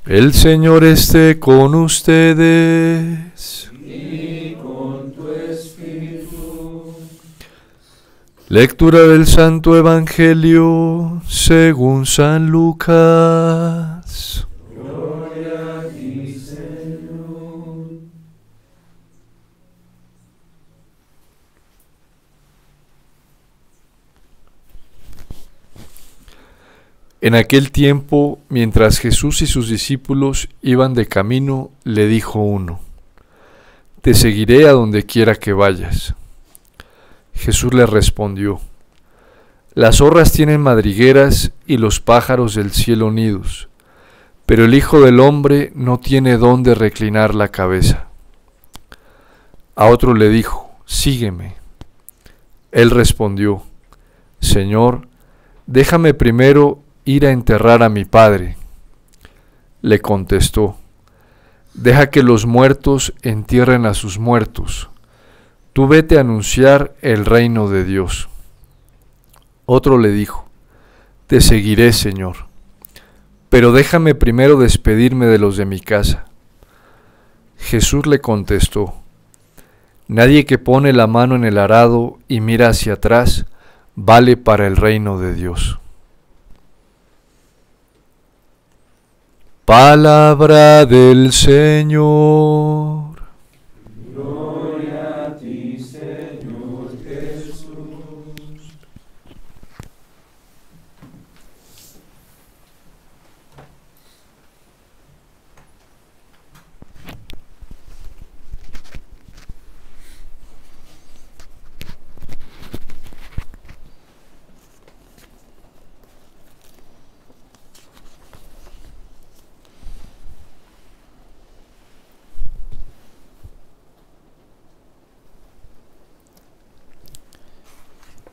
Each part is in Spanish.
El Señor esté con ustedes. Y con tu espíritu. Lectura del Santo Evangelio según San Lucas. Gloria a ti, Señor. En aquel tiempo, mientras Jesús y sus discípulos iban de camino, le dijo uno: Te seguiré a donde quiera que vayas. Jesús le respondió: Las zorras tienen madrigueras y los pájaros del cielo nidos, pero el Hijo del Hombre no tiene dónde reclinar la cabeza. A otro le dijo: Sígueme. Él respondió: Señor, déjame primero ir a enterrar a mi padre. Le contestó: Deja que los muertos entierren a sus muertos. Tú vete a anunciar el reino de Dios. Otro le dijo: Te seguiré, Señor, pero déjame primero despedirme de los de mi casa. Jesús le contestó: Nadie que pone la mano en el arado y mira hacia atrás vale para el reino de Dios. Palabra del Señor. Gloria a ti, Señor Jesús.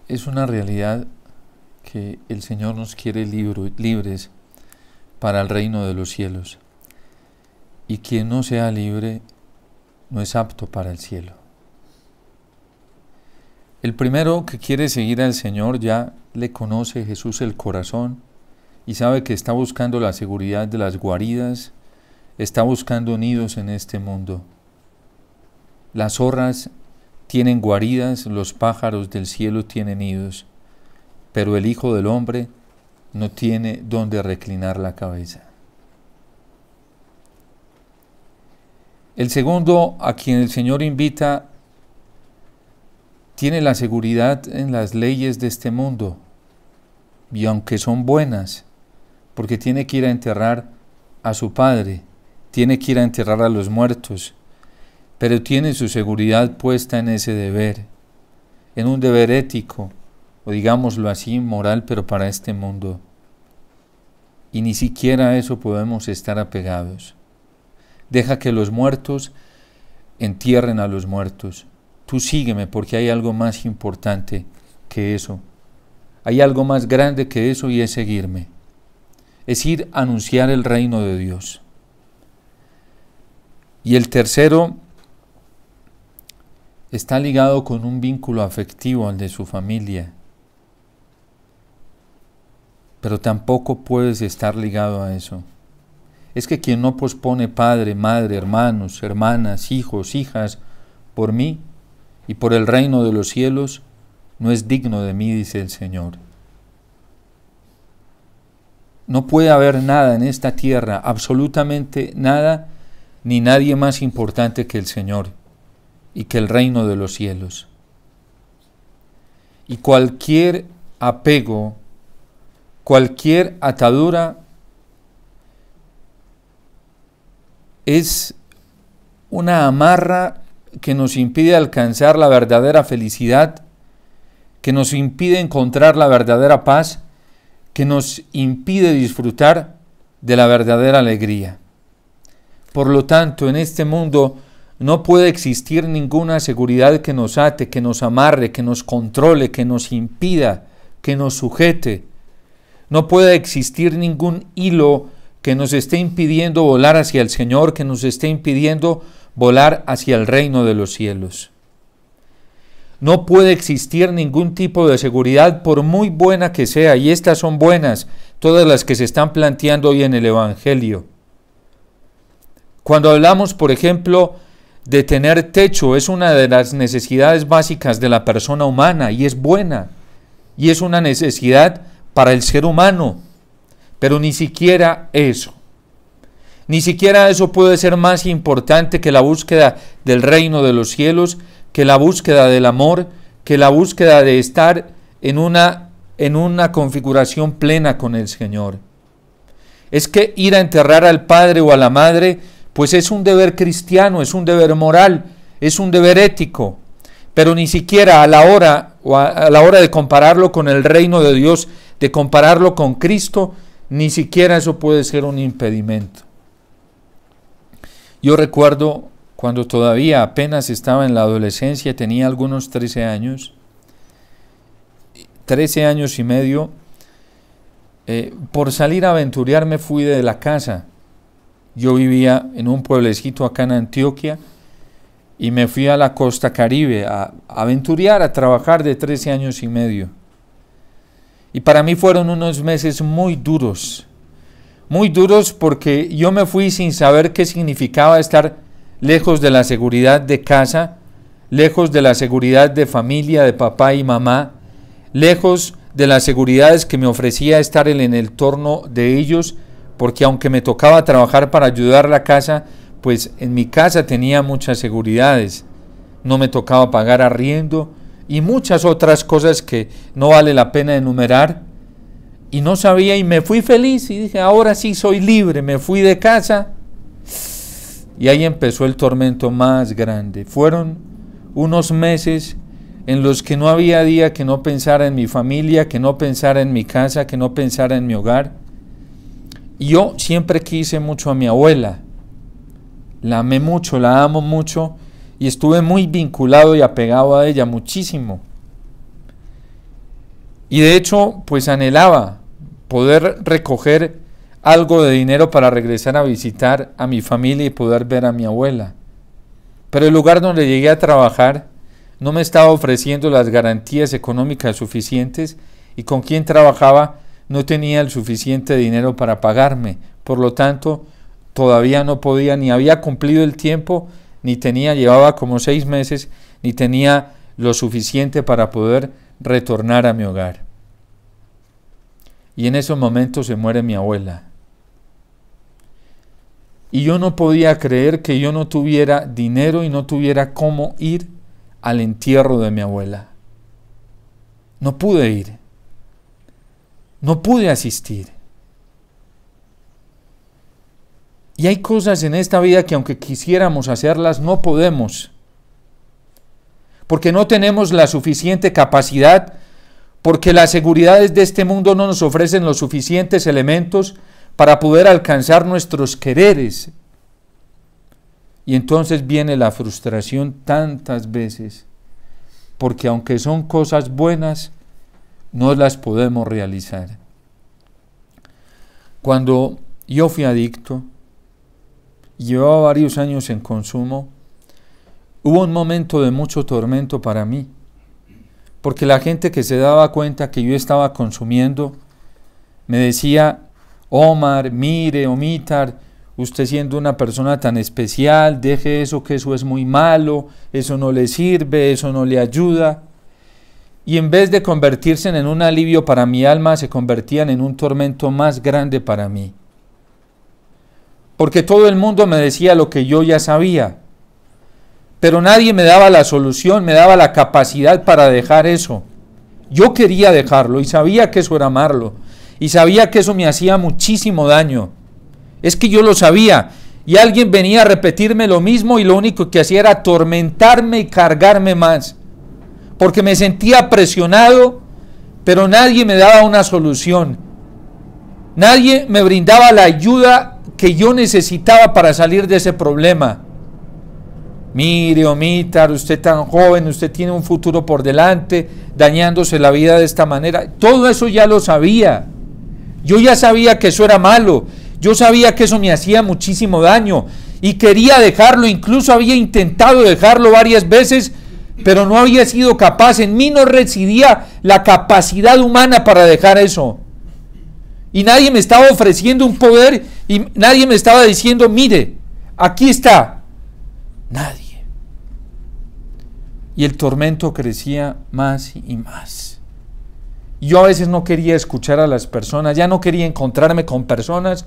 Es una realidad que el Señor nos quiere libres para el reino de los cielos, y quien no sea libre no es apto para el cielo. El primero que quiere seguir al Señor ya le conoce Jesús el corazón y sabe que está buscando la seguridad de las guaridas, está buscando nidos en este mundo. Las zorras tienen guaridas, los pájaros del cielo tienen nidos, pero el Hijo del Hombre no tiene dónde reclinar la cabeza. El segundo a quien el Señor invita tiene la seguridad en las leyes de este mundo, y aunque son buenas, porque tiene que ir a enterrar a su padre, tiene que ir a enterrar a los muertos, pero tiene su seguridad puesta en ese deber, en un deber ético, o digámoslo así, moral, pero para este mundo. Y ni siquiera a eso podemos estar apegados. Deja que los muertos entierren a los muertos. Tú sígueme, porque hay algo más importante que eso. Hay algo más grande que eso, y es seguirme. Es ir a anunciar el reino de Dios. Y el tercero está ligado con un vínculo afectivo al de su familia, pero tampoco puedes estar ligado a eso. Es que quien no pospone padre, madre, hermanos, hermanas, hijos, hijas, por mí y por el reino de los cielos, no es digno de mí, dice el Señor. No puede haber nada en esta tierra, absolutamente nada, ni nadie más importante que el Señor y que el reino de los cielos. Y cualquier apego, cualquier atadura es una amarra que nos impide alcanzar la verdadera felicidad, que nos impide encontrar la verdadera paz, que nos impide disfrutar de la verdadera alegría. Por lo tanto, en este mundo no puede existir ninguna seguridad que nos ate, que nos amarre, que nos controle, que nos impida, que nos sujete. No puede existir ningún hilo que nos esté impidiendo volar hacia el Señor, que nos esté impidiendo volar hacia el reino de los cielos. No puede existir ningún tipo de seguridad, por muy buena que sea, y estas son buenas, todas las que se están planteando hoy en el Evangelio. Cuando hablamos, por ejemplo, de tener techo, es una de las necesidades básicas de la persona humana y es buena, y es una necesidad para el ser humano, pero ni siquiera eso puede ser más importante que la búsqueda del reino de los cielos, que la búsqueda del amor, que la búsqueda de estar en una configuración plena con el Señor. Es que ir a enterrar al padre o a la madre, pues es un deber cristiano, es un deber moral, es un deber ético, pero ni siquiera a la hora de compararlo con el reino de Dios, de compararlo con Cristo, ni siquiera eso puede ser un impedimento. Yo recuerdo cuando todavía apenas estaba en la adolescencia, tenía algunos 13 años y medio, por salir a aventurear me fui de la casa. Yo vivía en un pueblecito acá en Antioquia y me fui a la costa Caribe a aventurear, a trabajar de 13 años y medio. Y para mí fueron unos meses muy duros porque yo me fui sin saber qué significaba estar lejos de la seguridad de casa, lejos de la seguridad de familia, de papá y mamá, lejos de las seguridades que me ofrecía estar en el entorno de ellos, porque aunque me tocaba trabajar para ayudar a la casa, pues en mi casa tenía muchas seguridades. No me tocaba pagar arriendo y muchas otras cosas que no vale la pena enumerar. Y no sabía y me fui feliz y dije, ahora sí soy libre. Me fui de casa y ahí empezó el tormento más grande. Fueron unos meses en los que no había día que no pensara en mi familia, que no pensara en mi casa, que no pensara en mi hogar. Y yo siempre quise mucho a mi abuela, la amé mucho, la amo mucho y estuve muy vinculado y apegado a ella muchísimo. Y de hecho, pues anhelaba poder recoger algo de dinero para regresar a visitar a mi familia y poder ver a mi abuela. Pero el lugar donde llegué a trabajar no me estaba ofreciendo las garantías económicas suficientes y con quien trabajaba no tenía el suficiente dinero para pagarme. Por lo tanto, todavía no podía, ni había cumplido el tiempo, llevaba como 6 meses, ni tenía lo suficiente para poder retornar a mi hogar. Y en esos momentos se muere mi abuela. Y yo no podía creer que yo no tuviera dinero y no tuviera cómo ir al entierro de mi abuela. No pude ir. No pude asistir. Y hay cosas en esta vida que aunque quisiéramos hacerlas, no podemos. Porque no tenemos la suficiente capacidad, porque las seguridades de este mundo no nos ofrecen los suficientes elementos para poder alcanzar nuestros quereres. Y entonces viene la frustración tantas veces, porque aunque son cosas buenas, no las podemos realizar. Cuando yo fui adicto, llevaba varios años en consumo, hubo un momento de mucho tormento para mí, porque la gente que se daba cuenta que yo estaba consumiendo, me decía, Omar, mire, Omitar, usted siendo una persona tan especial, deje eso, que eso es muy malo, eso no le sirve, eso no le ayuda. Y en vez de convertirse en un alivio para mi alma, se convertían en un tormento más grande para mí. Porque todo el mundo me decía lo que yo ya sabía, pero nadie me daba la solución, me daba la capacidad para dejar eso. Yo quería dejarlo y sabía que eso era amarlo, y sabía que eso me hacía muchísimo daño. Es que yo lo sabía, y alguien venía a repetirme lo mismo y lo único que hacía era atormentarme y cargarme más. Porque me sentía presionado, pero nadie me daba una solución. Nadie me brindaba la ayuda que yo necesitaba para salir de ese problema. Mire, Omitar, usted tan joven, usted tiene un futuro por delante, dañándose la vida de esta manera. Todo eso ya lo sabía. Yo ya sabía que eso era malo. Yo sabía que eso me hacía muchísimo daño y quería dejarlo. Incluso había intentado dejarlo varias veces, pero no había sido capaz. En mí no residía la capacidad humana para dejar eso. Y nadie me estaba ofreciendo un poder y nadie me estaba diciendo, mire, aquí está. Nadie. Y el tormento crecía más y más. Yo a veces no quería escuchar a las personas, ya no quería encontrarme con personas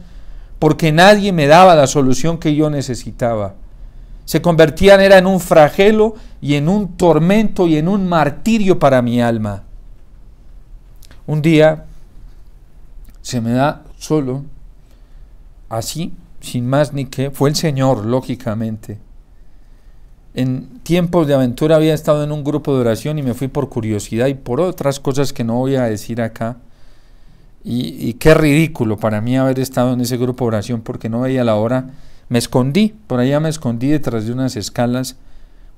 porque nadie me daba la solución que yo necesitaba. Se convertían era en un flagelo y en un tormento y en un martirio para mi alma. Un día se me da solo, así, sin más ni qué, fue el Señor, lógicamente. En tiempos de aventura había estado en un grupo de oración y me fui por curiosidad y por otras cosas que no voy a decir acá. Y qué ridículo para mí haber estado en ese grupo de oración porque no veía la hora. Me escondí, por allá me escondí detrás de unas escalas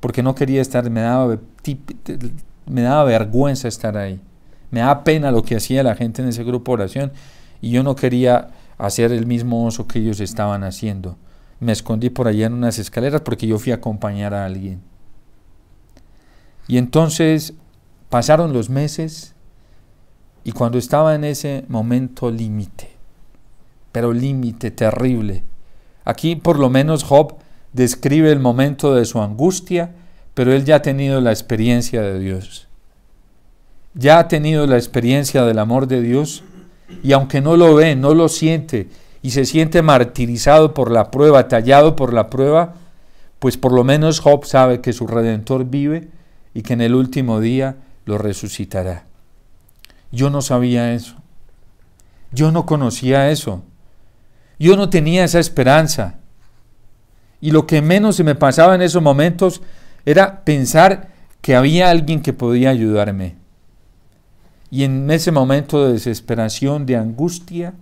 porque no quería estar, me daba vergüenza estar ahí. Me daba pena lo que hacía la gente en ese grupo de oración y yo no quería hacer el mismo oso que ellos estaban haciendo. Me escondí por allá en unas escaleras porque yo fui a acompañar a alguien. Y entonces pasaron los meses y cuando estaba en ese momento límite, pero límite terrible. Aquí por lo menos Job describe el momento de su angustia, pero él ya ha tenido la experiencia de Dios. Ya ha tenido la experiencia del amor de Dios y aunque no lo ve, no lo siente y se siente martirizado por la prueba, tallado por la prueba, pues por lo menos Job sabe que su Redentor vive y que en el último día lo resucitará. Yo no sabía eso. Yo no conocía eso. Yo no tenía esa esperanza. Y lo que menos se me pasaba en esos momentos era pensar que había alguien que podía ayudarme. Y en ese momento de desesperación, de angustia,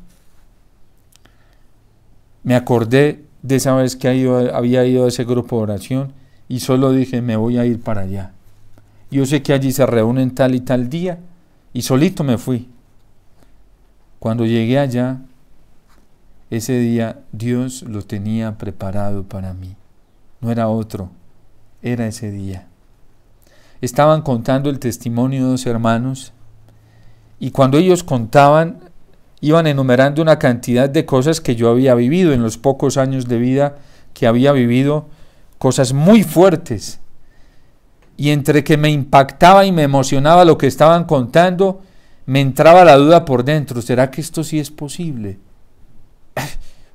me acordé de esa vez que había ido a ese grupo de oración y solo dije, me voy a ir para allá. Yo sé que allí se reúnen tal y tal día y solito me fui. Cuando llegué allá, ese día Dios lo tenía preparado para mí. No era otro, era ese día. Estaban contando el testimonio de dos hermanos y cuando ellos contaban, iban enumerando una cantidad de cosas que yo había vivido en los pocos años de vida que había vivido, cosas muy fuertes. Y entre que me impactaba y me emocionaba lo que estaban contando, me entraba la duda por dentro, ¿será que esto sí es posible?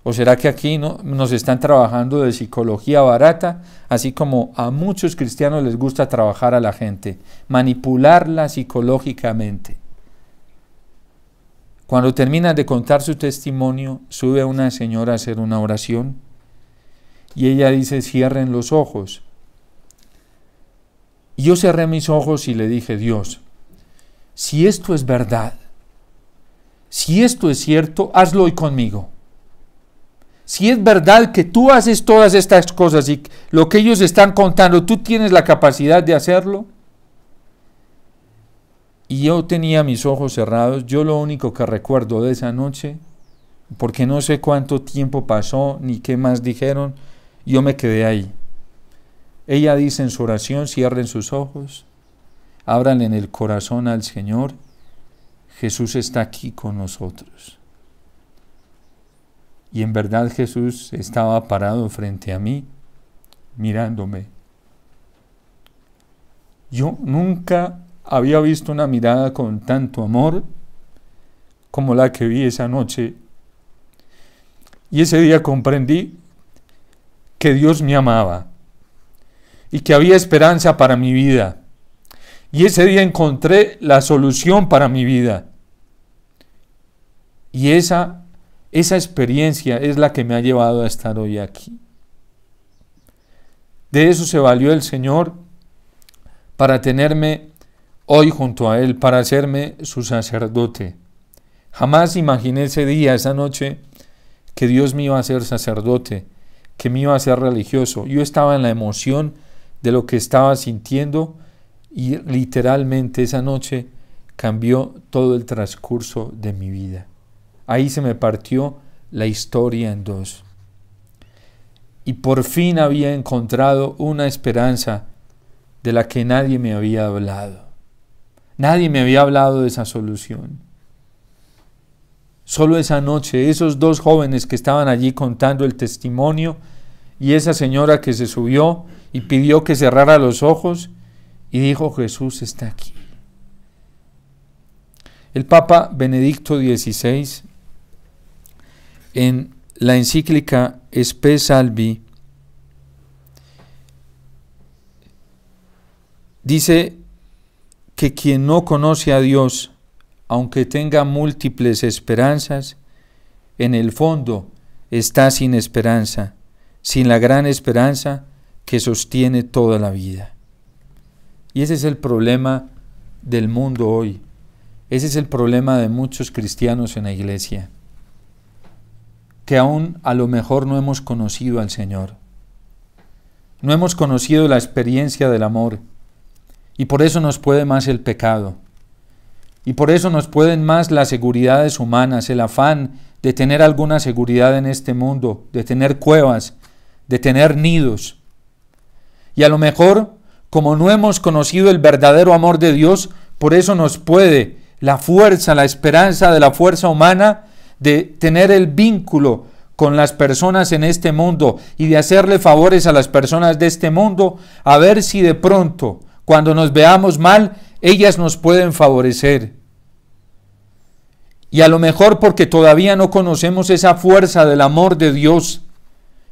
¿O será que aquí nos están trabajando de psicología barata, así como a muchos cristianos les gusta trabajar a la gente, manipularla psicológicamente? Cuando terminan de contar su testimonio, sube una señora a hacer una oración y ella dice, cierren los ojos. Y yo cerré mis ojos y le dije, Dios, si esto es verdad, si esto es cierto, hazlo hoy conmigo. Si es verdad que tú haces todas estas cosas y lo que ellos están contando, tú tienes la capacidad de hacerlo. Y yo tenía mis ojos cerrados. Yo lo único que recuerdo de esa noche, porque no sé cuánto tiempo pasó ni qué más dijeron, yo me quedé ahí. Ella dice en su oración, cierren sus ojos, ábranle en el corazón al Señor. Jesús está aquí con nosotros. Y en verdad Jesús estaba parado frente a mí, mirándome. Yo nunca había visto una mirada con tanto amor como la que vi esa noche. Y ese día comprendí que Dios me amaba y que había esperanza para mi vida. Y ese día encontré la solución para mi vida. Y esa experiencia es la que me ha llevado a estar hoy aquí. De eso se valió el Señor para tenerme hoy junto a Él, para hacerme su sacerdote. Jamás imaginé ese día, esa noche, que Dios me iba a hacer sacerdote, que me iba a hacer religioso. Yo estaba en la emoción de lo que estaba sintiendo y literalmente esa noche cambió todo el transcurso de mi vida. Ahí se me partió la historia en dos. Y por fin había encontrado una esperanza de la que nadie me había hablado. Nadie me había hablado de esa solución. Solo esa noche, esos dos jóvenes que estaban allí contando el testimonio y esa señora que se subió y pidió que cerrara los ojos y dijo: Jesús está aquí. El Papa Benedicto XVI, en la encíclica Spe Salvi, dice que quien no conoce a Dios, aunque tenga múltiples esperanzas, en el fondo está sin esperanza, sin la gran esperanza que sostiene toda la vida. Y ese es el problema del mundo hoy. Ese es el problema de muchos cristianos en la iglesia, que aún a lo mejor no hemos conocido al Señor. No hemos conocido la experiencia del amor, y por eso nos puede más el pecado. Y por eso nos pueden más las seguridades humanas, el afán de tener alguna seguridad en este mundo, de tener cuevas, de tener nidos. Y a lo mejor, como no hemos conocido el verdadero amor de Dios, por eso nos puede la fuerza, la esperanza de la fuerza humana de tener el vínculo con las personas en este mundo y de hacerle favores a las personas de este mundo, a ver si de pronto, cuando nos veamos mal, ellas nos pueden favorecer. Y a lo mejor porque todavía no conocemos esa fuerza del amor de Dios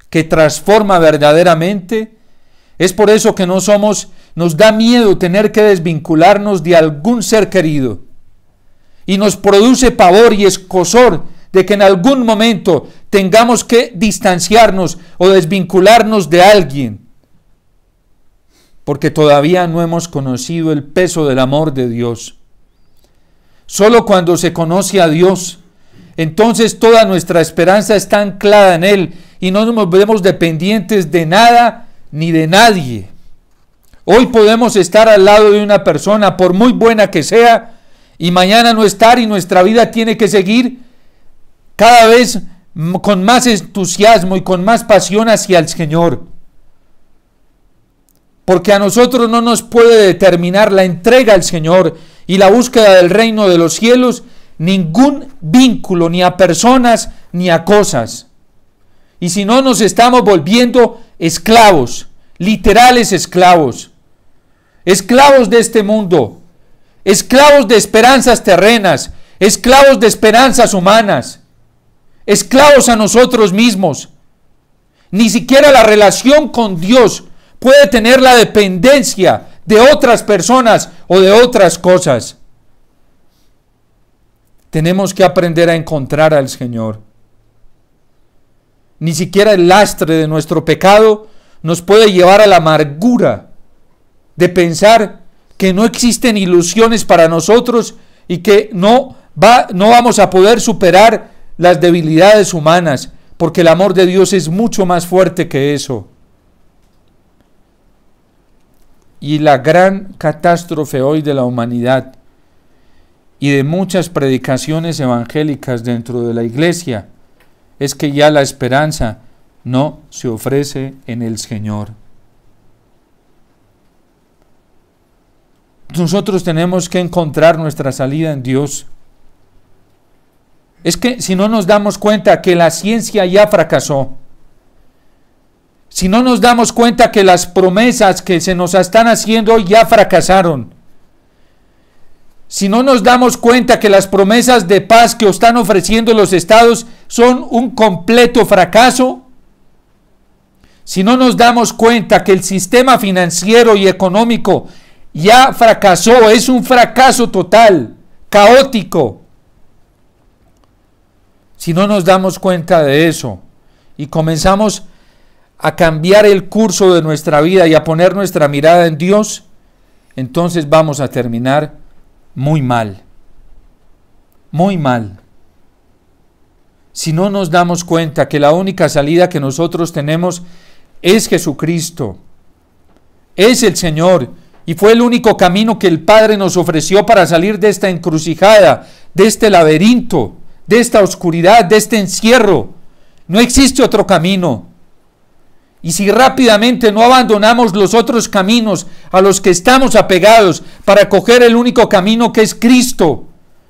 que transforma verdaderamente, es por eso que nos da miedo tener que desvincularnos de algún ser querido. Y nos produce pavor y escozor de que en algún momento tengamos que distanciarnos o desvincularnos de alguien, porque todavía no hemos conocido el peso del amor de Dios. Solo cuando se conoce a Dios, entonces toda nuestra esperanza está anclada en Él y no nos vemos dependientes de nada ni de nadie. Hoy podemos estar al lado de una persona, por muy buena que sea, y mañana no estar, y nuestra vida tiene que seguir cada vez con más entusiasmo y con más pasión hacia el Señor. Porque a nosotros no nos puede determinar la entrega al Señor y la búsqueda del reino de los cielos ningún vínculo, ni a personas ni a cosas. Y si no, nos estamos volviendo esclavos, literales esclavos, esclavos de este mundo, esclavos de esperanzas terrenas, esclavos de esperanzas humanas, esclavos a nosotros mismos. Ni siquiera la relación con Dios puede tener la dependencia de otras personas o de otras cosas. Tenemos que aprender a encontrar al Señor. Ni siquiera el lastre de nuestro pecado nos puede llevar a la amargura de pensar que no existen ilusiones para nosotros y que no vamos a poder superar las debilidades humanas, porque el amor de Dios es mucho más fuerte que eso. Y la gran catástrofe hoy de la humanidad y de muchas predicaciones evangélicas dentro de la iglesia es que ya la esperanza no se ofrece en el Señor. Nosotros tenemos que encontrar nuestra salida en Dios. Es que si no nos damos cuenta que la ciencia ya fracasó, si no nos damos cuenta que las promesas que se nos están haciendo hoy ya fracasaron, si no nos damos cuenta que las promesas de paz que están ofreciendo los estados son un completo fracaso, si no nos damos cuenta que el sistema financiero y económico ya fracasó, es un fracaso total, caótico, si no nos damos cuenta de eso y comenzamos a cambiar el curso de nuestra vida y a poner nuestra mirada en Dios, entonces vamos a terminar muy mal, muy mal. Si no nos damos cuenta que la única salida que nosotros tenemos es Jesucristo, es el Señor, y fue el único camino que el Padre nos ofreció para salir de esta encrucijada, de este laberinto, de esta oscuridad, de este encierro. No existe otro camino. Y si rápidamente no abandonamos los otros caminos a los que estamos apegados para coger el único camino que es Cristo,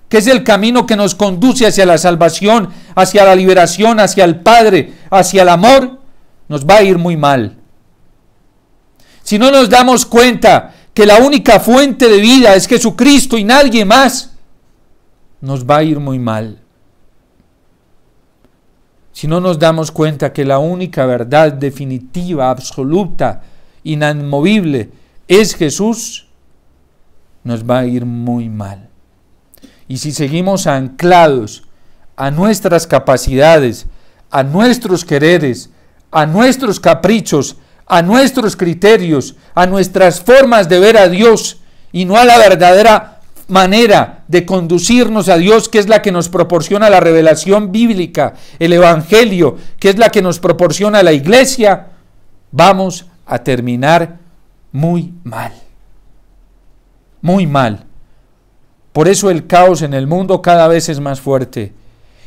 que es el camino que nos conduce hacia la salvación, hacia la liberación, hacia el Padre, hacia el amor, nos va a ir muy mal. Si no nos damos cuenta que la única fuente de vida es Jesucristo y nadie más, nos va a ir muy mal. Si no nos damos cuenta que la única verdad definitiva, absoluta, inamovible es Jesús, nos va a ir muy mal. Y si seguimos anclados a nuestras capacidades, a nuestros quereres, a nuestros caprichos, a nuestros criterios, a nuestras formas de ver a Dios y no a la verdadera manera de conducirnos a Dios, que es la que nos proporciona la revelación bíblica, el Evangelio, que es la que nos proporciona la Iglesia, vamos a terminar muy mal. Muy mal. Por eso el caos en el mundo cada vez es más fuerte.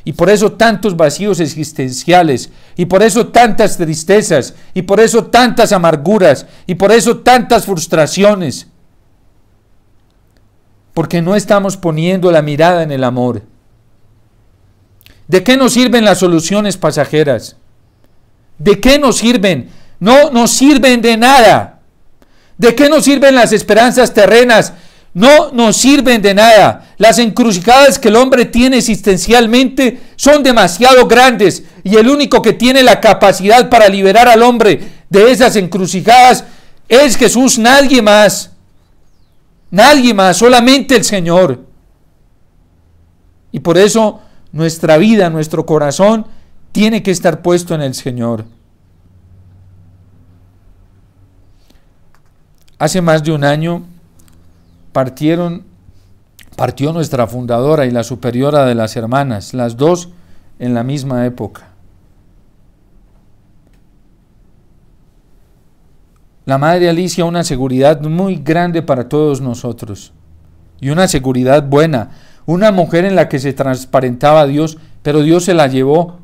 Y por eso tantos vacíos existenciales, y por eso tantas tristezas, y por eso tantas amarguras, y por eso tantas frustraciones. Porque no estamos poniendo la mirada en el amor. ¿De qué nos sirven las soluciones pasajeras? ¿De qué nos sirven? No nos sirven de nada. ¿De qué nos sirven las esperanzas terrenas? No nos sirven de nada. Las encrucijadas que el hombre tiene existencialmente son demasiado grandes y el único que tiene la capacidad para liberar al hombre de esas encrucijadas es Jesús, nadie más. Nadie más, solamente el Señor. Y por eso nuestra vida, nuestro corazón tiene que estar puesto en el Señor. Hace más de un año partió nuestra fundadora y la superiora de las hermanas, las dos en la misma época. La Madre Alicia, una seguridad muy grande para todos nosotros, y una seguridad buena, una mujer en la que se transparentaba a Dios, pero Dios se la llevó.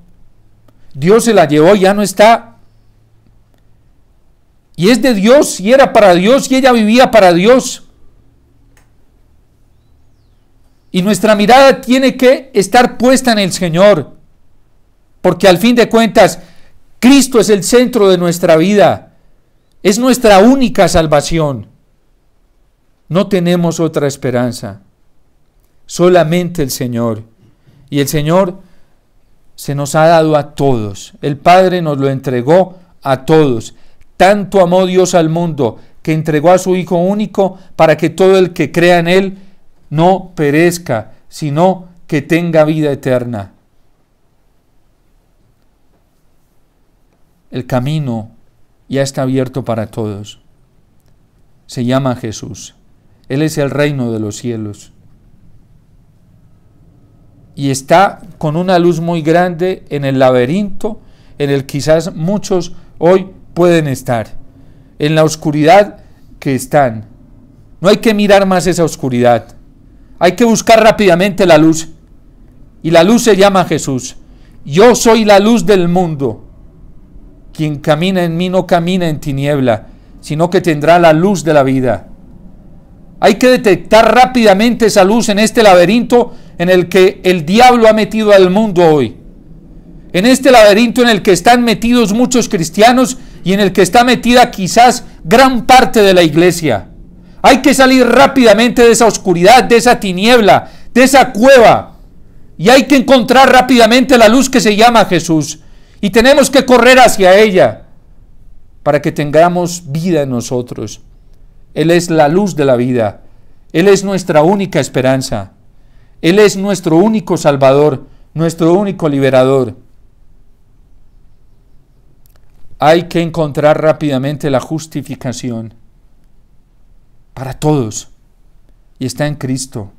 Dios se la llevó y ya no está. Y es de Dios, y era para Dios, y ella vivía para Dios. Y nuestra mirada tiene que estar puesta en el Señor, porque al fin de cuentas, Cristo es el centro de nuestra vida, es nuestra única salvación. No tenemos otra esperanza, solamente el Señor. Y el Señor se nos ha dado a todos, el Padre nos lo entregó a todos. Tanto amó Dios al mundo, que entregó a su Hijo único, para que todo el que crea en Él no perezca, sino que tenga vida eterna. El camino ya está abierto para todos. Se llama Jesús. Él es el reino de los cielos. Y está con una luz muy grande en el laberinto en el que quizás muchos hoy pueden estar. En la oscuridad que están. No hay que mirar más esa oscuridad. Hay que buscar rápidamente la luz. Y la luz se llama Jesús. Yo soy la luz del mundo. Quien camina en mí no camina en tiniebla, sino que tendrá la luz de la vida. Hay que detectar rápidamente esa luz en este laberinto en el que el diablo ha metido al mundo hoy. En este laberinto en el que están metidos muchos cristianos y en el que está metida quizás gran parte de la iglesia. Hay que salir rápidamente de esa oscuridad, de esa tiniebla, de esa cueva. Y hay que encontrar rápidamente la luz que se llama Jesús. Y tenemos que correr hacia ella para que tengamos vida en nosotros. Él es la luz de la vida. Él es nuestra única esperanza. Él es nuestro único Salvador, nuestro único liberador. Hay que encontrar rápidamente la justificación para todos. Y está en Cristo.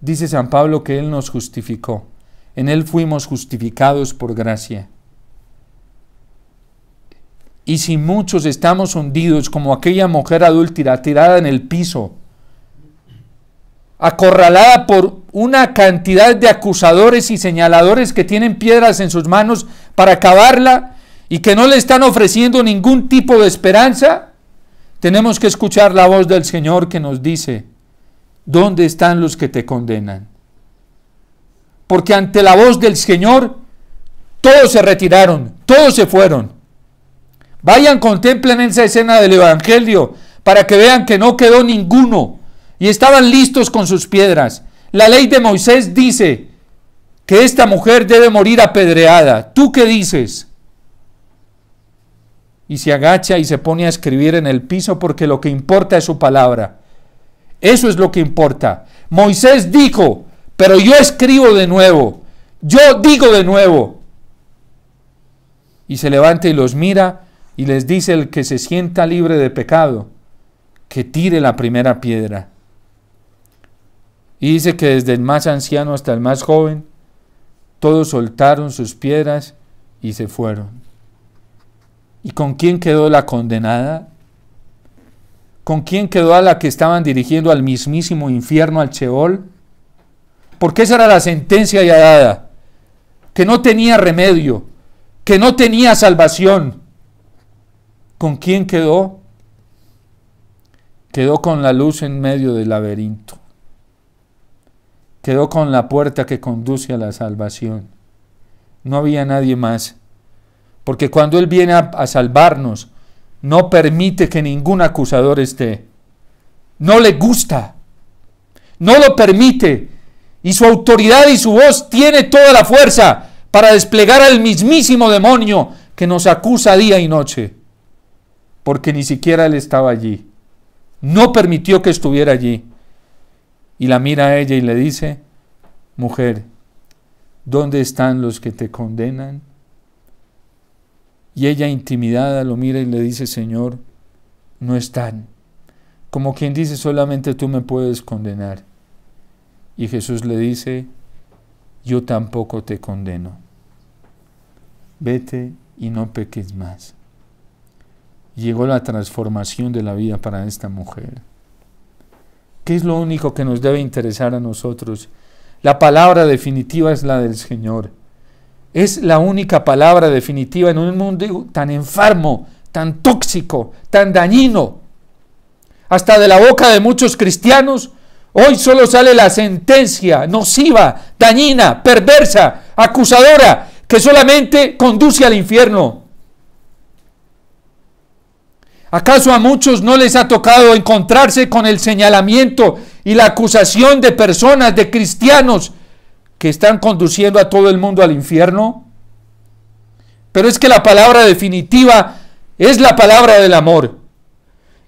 Dice San Pablo que Él nos justificó. En Él fuimos justificados por gracia. Y si muchos estamos hundidos como aquella mujer adúltera tirada en el piso, acorralada por una cantidad de acusadores y señaladores que tienen piedras en sus manos para acabarla y que no le están ofreciendo ningún tipo de esperanza, tenemos que escuchar la voz del Señor que nos dice: ¿dónde están los que te condenan? Porque ante la voz del Señor todos se retiraron, todos se fueron. Vayan, contemplen esa escena del Evangelio para que vean que no quedó ninguno y estaban listos con sus piedras. La ley de Moisés dice que esta mujer debe morir apedreada. ¿Tú qué dices? Y se agacha y se pone a escribir en el piso porque lo que importa es su palabra. Eso es lo que importa. Moisés dijo, pero yo escribo de nuevo. Yo digo de nuevo. Y se levanta y los mira y les dice: el que se sienta libre de pecado, que tire la primera piedra. Y dice que desde el más anciano hasta el más joven, todos soltaron sus piedras y se fueron. ¿Y con quién quedó la condenada? ¿Con quién quedó a la que estaban dirigiendo al mismísimo infierno, al Sheol? Porque esa era la sentencia ya dada, que no tenía remedio, que no tenía salvación. ¿Con quién quedó? Quedó con la luz en medio del laberinto. Quedó con la puerta que conduce a la salvación. No había nadie más. Porque cuando Él viene a salvarnos, no permite que ningún acusador esté. No le gusta. No lo permite. Y su autoridad y su voz tiene toda la fuerza para desplegar al mismísimo demonio que nos acusa día y noche. Porque ni siquiera Él estaba allí. No permitió que estuviera allí. Y la mira a ella y le dice: mujer, ¿dónde están los que te condenan? Y ella, intimidada, lo mira y le dice: Señor, no están. Como quien dice: solamente tú me puedes condenar. Y Jesús le dice: yo tampoco te condeno. Vete y no peques más. Llegó la transformación de la vida para esta mujer. ¿Qué es lo único que nos debe interesar a nosotros? La palabra definitiva es la del Señor. Es la única palabra definitiva en un mundo tan enfermo, tan tóxico, tan dañino. Hasta de la boca de muchos cristianos, hoy solo sale la sentencia nociva, dañina, perversa, acusadora, que solamente conduce al infierno. ¿Acaso a muchos no les ha tocado encontrarse con el señalamiento y la acusación de personas, de cristianos, que están conduciendo a todo el mundo al infierno? Pero es que la palabra definitiva es la palabra del amor.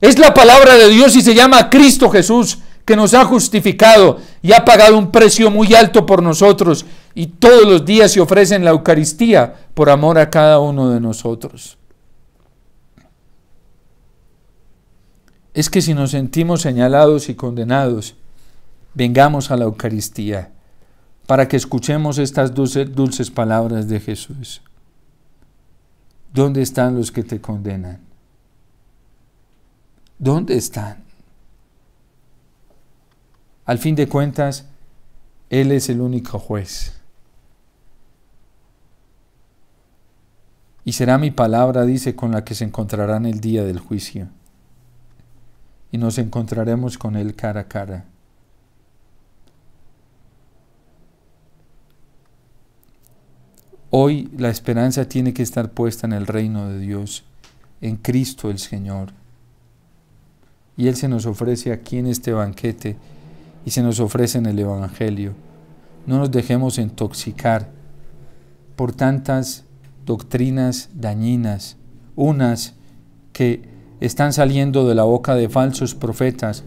Es la palabra de Dios y se llama Cristo Jesús, que nos ha justificado y ha pagado un precio muy alto por nosotros, y todos los días se ofrece en la Eucaristía por amor a cada uno de nosotros. Es que si nos sentimos señalados y condenados, vengamos a la Eucaristía para que escuchemos estas dulces palabras de Jesús. ¿Dónde están los que te condenan? ¿Dónde están? Al fin de cuentas, Él es el único juez. Y será mi palabra, dice, con la que se encontrarán el día del juicio. Y nos encontraremos con Él cara a cara. Hoy la esperanza tiene que estar puesta en el reino de Dios, en Cristo el Señor. Y Él se nos ofrece aquí en este banquete y se nos ofrece en el Evangelio. No nos dejemos intoxicar por tantas doctrinas dañinas, unas que están saliendo de la boca de falsos profetas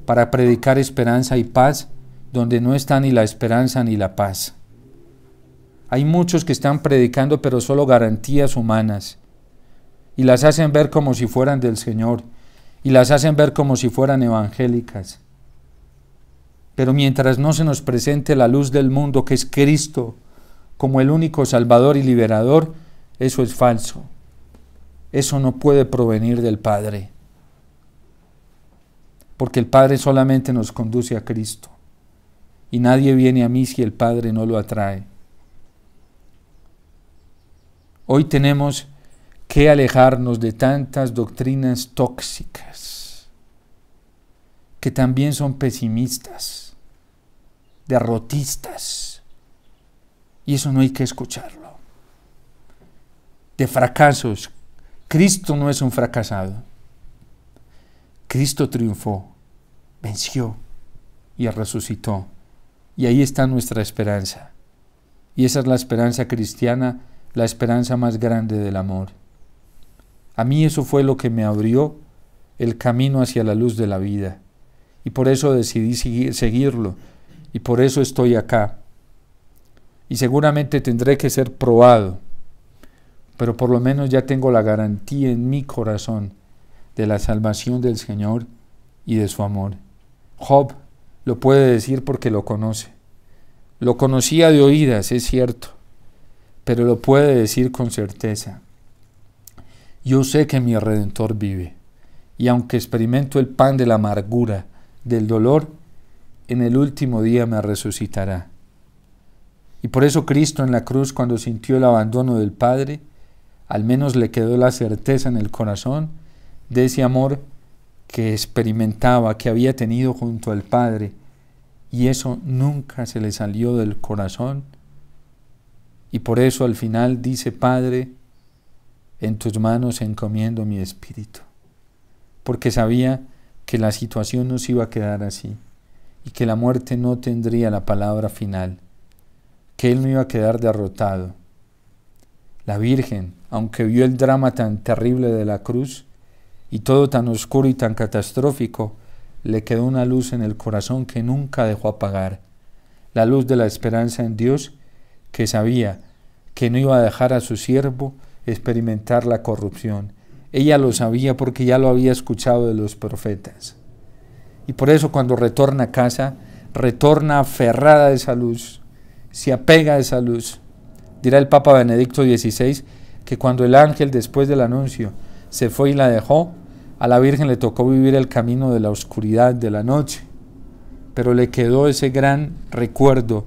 para predicar esperanza y paz donde no está ni la esperanza ni la paz. Hay muchos que están predicando pero solo garantías humanas y las hacen ver como si fueran del Señor y las hacen ver como si fueran evangélicas. Pero mientras no se nos presente la luz del mundo, que es Cristo, como el único Salvador y Liberador, eso es falso. Eso no puede provenir del Padre. Porque el Padre solamente nos conduce a Cristo. Y nadie viene a mí si el Padre no lo atrae. Hoy tenemos que alejarnos de tantas doctrinas tóxicas, que también son pesimistas, derrotistas. Y eso no hay que escucharlo. De fracasos, Cristo no es un fracasado. Cristo triunfó, venció y resucitó. Y ahí está nuestra esperanza. Y esa es la esperanza cristiana, la esperanza más grande del amor. A mí eso fue lo que me abrió el camino hacia la luz de la vida. Y por eso decidí seguirlo. Y por eso estoy acá. Y seguramente tendré que ser probado. Pero por lo menos ya tengo la garantía en mi corazón de la salvación del Señor y de su amor. Job lo puede decir porque lo conoce. Lo conocía de oídas, es cierto, pero lo puede decir con certeza. Yo sé que mi Redentor vive, y aunque experimento el pan de la amargura, del dolor, en el último día me resucitará. Y por eso Cristo en la cruz, cuando sintió el abandono del Padre, al menos le quedó la certeza en el corazón de ese amor que experimentaba, que había tenido junto al Padre, y eso nunca se le salió del corazón. Y por eso al final dice: Padre, en tus manos encomiendo mi espíritu, porque sabía que la situación no se iba a quedar así, y que la muerte no tendría la palabra final, que él no iba a quedar derrotado. La Virgen, aunque vio el drama tan terrible de la cruz, y todo tan oscuro y tan catastrófico, le quedó una luz en el corazón que nunca dejó apagar, la luz de la esperanza en Dios, que sabía que no iba a dejar a su siervo experimentar la corrupción. Ella lo sabía porque ya lo había escuchado de los profetas. Y por eso cuando retorna a casa, retorna aferrada a esa luz, se apega a esa luz. Dirá el Papa Benedicto XVI que cuando el ángel, después del anuncio, se fue y la dejó, a la Virgen le tocó vivir el camino de la oscuridad de la noche, pero le quedó ese gran recuerdo,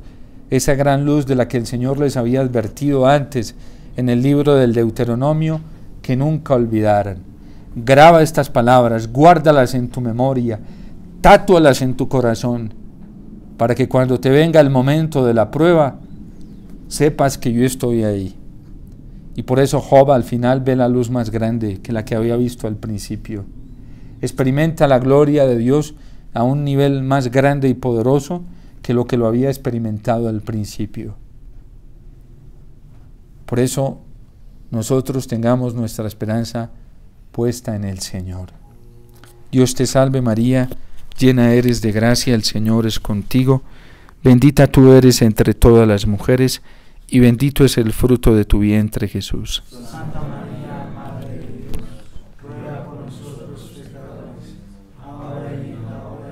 esa gran luz de la que el Señor les había advertido antes en el libro del Deuteronomio, que nunca olvidaran. Graba estas palabras, guárdalas en tu memoria, tátúalas en tu corazón, para que cuando te venga el momento de la prueba, sepas que yo estoy ahí. Y por eso Job al final ve la luz más grande que la que había visto al principio. Experimenta la gloria de Dios a un nivel más grande y poderoso que lo había experimentado al principio. Por eso nosotros tengamos nuestra esperanza puesta en el Señor. Dios te salve María, llena eres de gracia, el Señor es contigo, bendita tú eres entre todas las mujeres, y bendito es el fruto de tu vientre, Jesús. Santa María, Madre de Dios, ruega por nosotros pecadores, ahora y en la hora